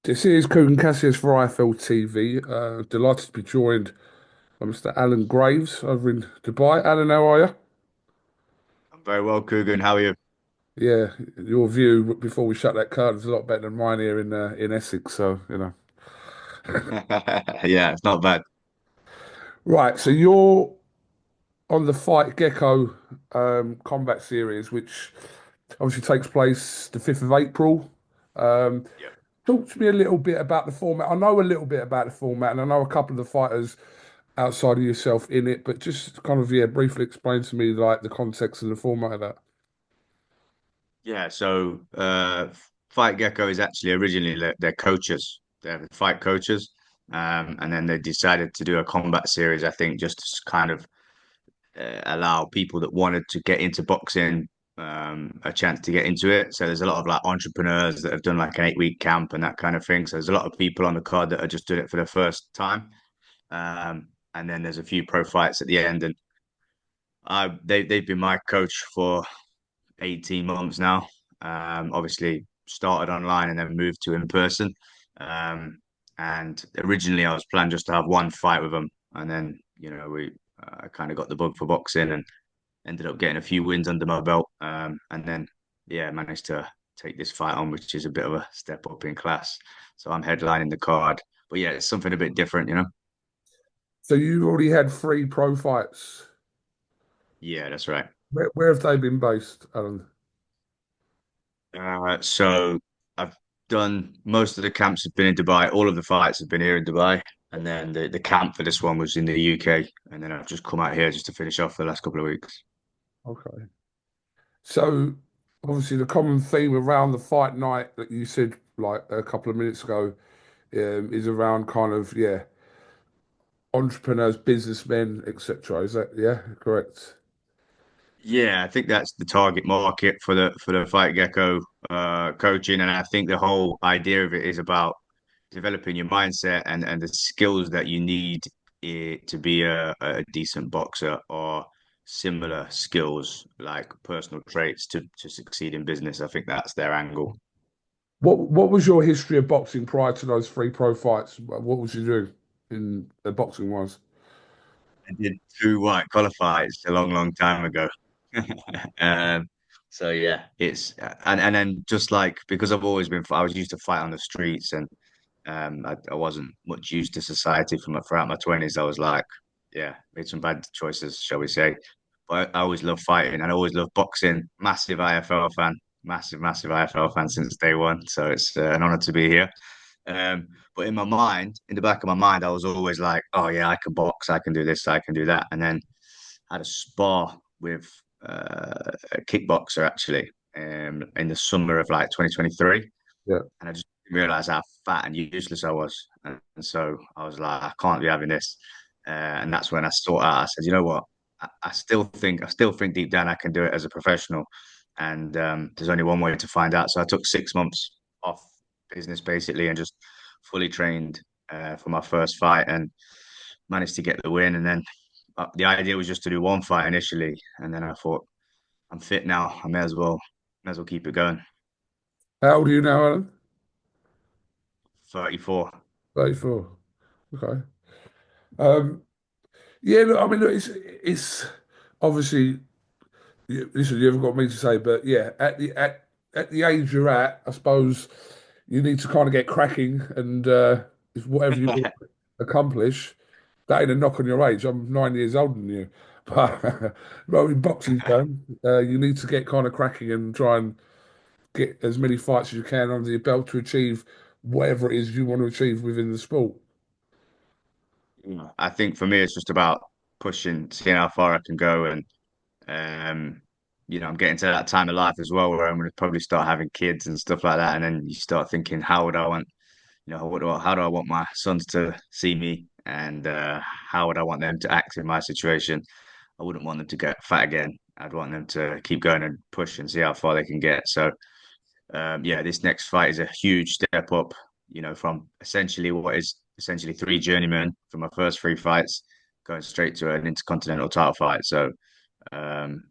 This is Kugan Cassius for IFLTV. Delighted to be joined by Mr. Alan Graves over in Dubai. Alan, how are you? I'm very well, Kugan. How are you? Yeah, your view before we shut that card is a lot better than mine here in Essex. So Yeah, it's not bad. Right. So you're on the Fight Gecko combat series, which obviously takes place the 5th of April. Um, Yeah. Talk to me a little bit about the format. I know a little bit about the format, and I know a couple of the fighters outside of yourself in it, but just kind of briefly explain to me like the context and the format of that. Yeah, so Fight Gecko is actually originally their coaches. They're the fight coaches. And then they decided to do a combat series, I think, just to kind of allow people that wanted to get into boxing a chance to get into it. So there's a lot of like entrepreneurs that have done like an 8 week camp and that kind of thing. So there's a lot of people on the card that are just doing it for the first time. And then there's a few pro fights at the end. And they've been my coach for 18 months now. Obviously started online and then moved to in person. Um, and originally I was planning just to have one fight with them, and then we I kind of got the bug for boxing and ended up getting a few wins under my belt. And then yeah, managed to take this fight on, which is a bit of a step up in class. So I'm headlining the card, but yeah, it's something a bit different. So you already had 3 pro fights. Yeah, that's right. Where have they been based, Alan? So I've done most of the camps have been in Dubai. All of the fights have been here in Dubai, and then the camp for this one was in the UK. And then I've just come out here just to finish off the last couple of weeks. Okay. So obviously the common theme around the fight night that you said like a couple of minutes ago is around kind of entrepreneurs, businessmen, etc. Is that correct? Yeah, I think that's the target market for the Fight Gecko coaching, and I think the whole idea of it is about developing your mindset and the skills that you need to be a decent boxer or similar skills like personal traits to succeed in business. I think that's their angle. What was your history of boxing prior to those 3 pro fights? What was you do in boxing wise? I did two white qualifiers a long, long time ago. Um, so yeah, it's and then just like because I've always been, I was used to fight on the streets, and I wasn't much used to society from throughout my 20s. I was like, yeah, made some bad choices, shall we say? But I always loved fighting and I always loved boxing. Massive IFL fan, massive, massive IFL fan since day one. So it's an honor to be here. But in my mind, in the back of my mind, I was always like, oh yeah, I can box, I can do this, I can do that. And then I had a spar with a kickboxer actually in the summer of like 2023. Yeah. And I just realized how fat and useless I was. And so I was like, I can't be having this. And that's when I sought out, I said, you know what? I still think deep down I can do it as a professional. And there's only one way to find out. So I took 6 months off business basically and just fully trained for my first fight and managed to get the win. And then the idea was just to do one fight initially. And then I thought, I'm fit now. I may as well keep it going. How old are you now, Alan? 34. 34. Okay. Um, yeah, look, I mean, look, it's obviously listen, you haven't got me to say, but yeah, at the age you're at, I suppose you need to kind of get cracking and if whatever you want to accomplish, that ain't a knock on your age. I'm 9 years older than you, but well, in boxing terms, you need to get kind of cracking and try and get as many fights as you can under your belt to achieve whatever it is you want to achieve within the sport. I think for me, it's just about pushing, seeing how far I can go, and I'm getting to that time of life as well where I'm going to probably start having kids and stuff like that, and then you start thinking, how would I want, how do I want my sons to see me, and how would I want them to act in my situation? I wouldn't want them to get fat again. I'd want them to keep going and push and see how far they can get. So yeah, this next fight is a huge step up, from essentially what is essentially 3 journeymen from my first 3 fights, going straight to an intercontinental title fight. So, um,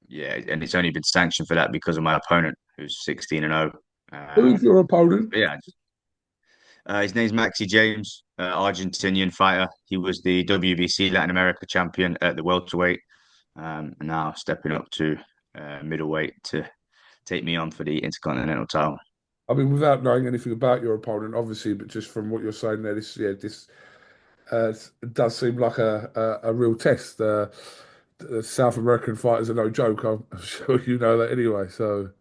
yeah, and it's only been sanctioned for that because of my opponent, who's 16-0. Who's your opponent? Yeah, His name's Maxi James, Argentinian fighter. He was the WBC Latin America champion at the welterweight, and now stepping up to middleweight to take me on for the Intercontinental title. I mean, without knowing anything about your opponent, obviously, but just from what you're saying there, this does seem like a real test. The South American fighters are no joke. I'm sure you know that anyway. So,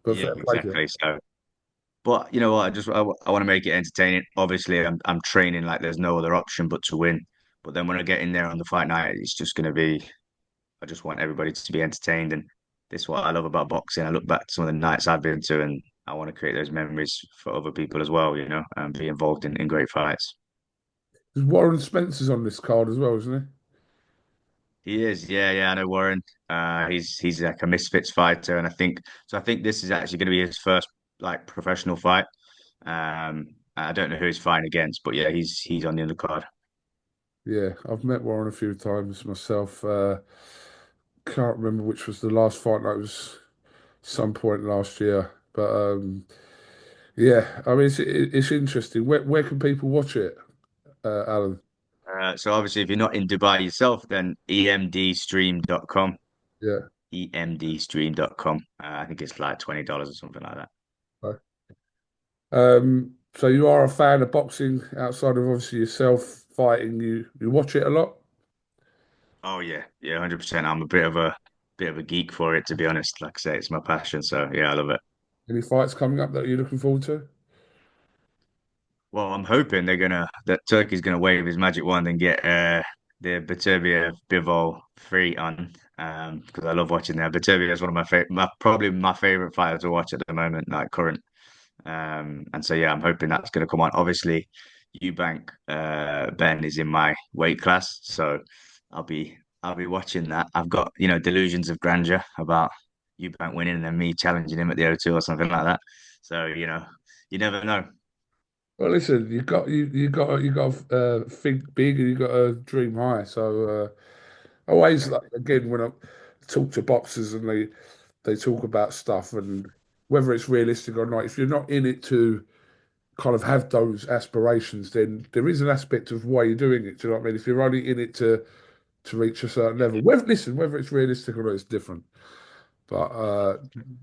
but Yeah, fair play to you. exactly. So, but you know what? I want to make it entertaining. Obviously, I'm training like there's no other option but to win. But then when I get in there on the fight night, it's just going to be. I just want everybody to be entertained, and this is what I love about boxing. I look back to some of the nights I've been to, and I want to create those memories for other people as well. And be involved in great fights. Warren Spencer's on this card as well, isn't He is, yeah, yeah. I know Warren. He's like a misfits fighter, and I think so. I think this is actually going to be his first like professional fight. I don't know who he's fighting against, but yeah, he's on the undercard. he? Yeah, I've met Warren a few times myself. Can't remember which was the last fight. That was some point last year, but yeah, I mean it's interesting. Where can people watch it, Alan? So obviously, if you're not in Dubai yourself, then emdstream.com, Yeah. emdstream.com. I think it's like $20 or something like that. Okay. So you are a fan of boxing outside of obviously yourself fighting. You watch it a lot. Oh yeah, yeah, 100%. I'm a bit of a geek for it, to be honest. Like I say, it's my passion. So yeah, I love it. Any fights coming up that you're looking forward to? Well, I'm hoping that Turkey's gonna wave his magic wand and get the Batavia Bivol free on because I love watching that. Batavia is one of probably my favorite fighter to watch at the moment, like current. And so yeah, I'm hoping that's gonna come on. Obviously, Eubank Ben is in my weight class, so I'll be watching that. I've got delusions of grandeur about Eubank winning and then me challenging him at the O2 or something like that. So you never know. Well, listen, you got to think big and you got to dream high. So always like, Exactly. again when I talk to boxers and they talk about stuff and whether it's realistic or not, if you're not in it to kind of have those aspirations, then there is an aspect of why you're doing it. Do you know what I mean? If you're only in it to reach a certain level, whether it's realistic or not, it's different. But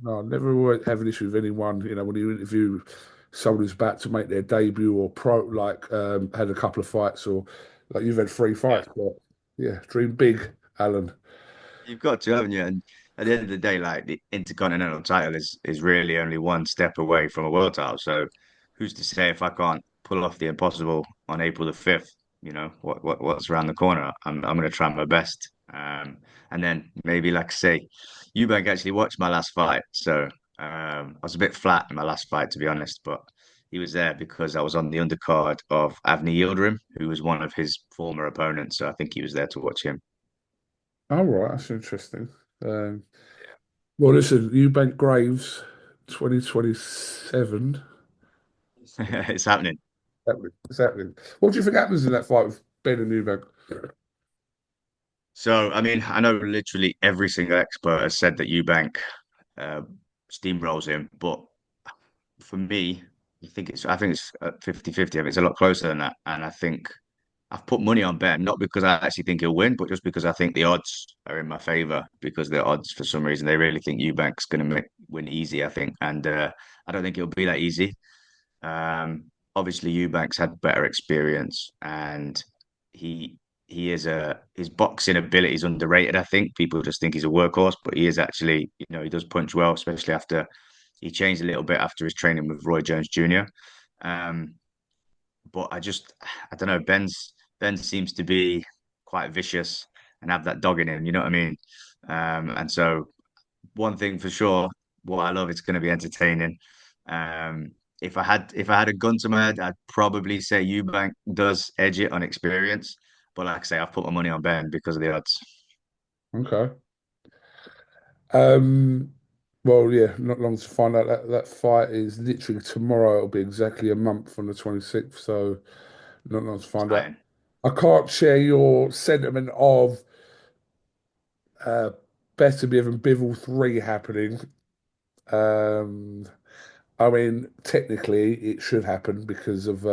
no, I never would have an issue with anyone. You know, when you interview someone who's about to make their debut or pro, like had a couple of fights or like you've had three Yeah. fights. But yeah, dream big, Alan. You've got to, haven't you? And at the end of the day, like the Intercontinental title is really only one step away from a world title. So who's to say if I can't pull off the impossible on April the 5th, what's around the corner? I'm gonna try my best. And then maybe like I say, Eubank actually watched my last fight. So I was a bit flat in my last fight to be honest, but he was there because I was on the undercard of Avni Yildirim, who was one of his former opponents. So I think he was there to watch him. All right, that's interesting. Um, well, listen, Eubank Graves, 2027. It's happening. It's happening. What do you think happens in that fight with Ben and Eubank? So, I mean, I know literally every single expert has said that Eubank uh, steamrolls him, but for me, I think it's 50-50. I think it's a lot closer than that. And I think I've put money on Ben, not because I actually think he'll win, but just because I think the odds are in my favor because the odds, for some reason, they really think Eubank's going to win easy, I think. And I don't think it'll be that easy. Obviously, Eubanks had better experience, and he his boxing ability is underrated. I think people just think he's a workhorse, but he is actually, he does punch well, especially after he changed a little bit after his training with Roy Jones Jr. Um, but I don't know. Ben seems to be quite vicious and have that dog in him. You know what I mean? And so one thing for sure, what I love, it's going to be entertaining. Um, if I had a gun to my head, I'd probably say Eubank does edge it on experience. But like I say, I've put my money on Ben because of the odds. Okay. Um, well, yeah, not long to find out that fight is literally tomorrow. It'll be exactly a month from the 26th, so not long to find out. Exciting. I can't share your sentiment of uh, Better Be Than Bivol 3 happening. Um, I mean, technically it should happen because of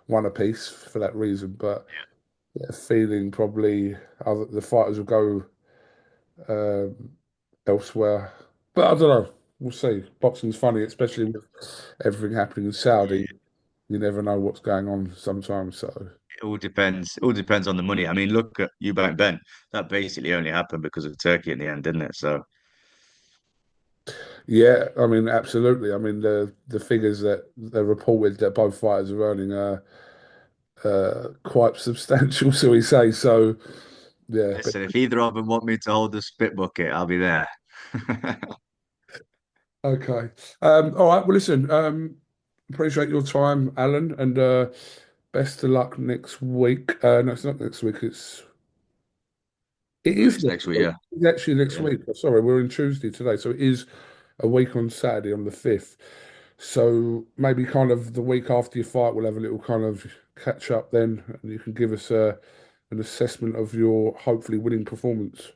one apiece for that reason, but yeah, feeling probably the fighters will go um, elsewhere. But I don't know. We'll see. Boxing's funny, especially with everything happening in Saudi. Yeah. You never know what's going on sometimes. So It all depends. It all depends on the money. I mean, look at Eubank Ben. That basically only happened because of Turkey in the end, didn't it? So yeah, I mean, absolutely. I mean, the figures that they're reported that both fighters are earning are quite substantial, so we say. So yeah, but listen, if either of them want me to hold the spit bucket, I'll be there. okay. All right. Well, listen. Appreciate your time, Alan, and best of luck next week. No, it's not next week. It is It's next next week, week. yeah. It's actually next Yeah. week. Oh, sorry, we're in Tuesday today, so it is a week on Saturday on the 5th. So maybe kind of the week after your fight, we'll have a little kind of catch up then, and you can give us an assessment of your hopefully winning performance.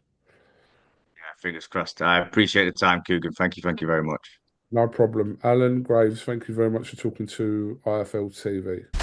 Yeah, fingers crossed. I appreciate the time, Kugan. Thank you very much. No problem. Alan Graves, thank you very much for talking to IFL TV.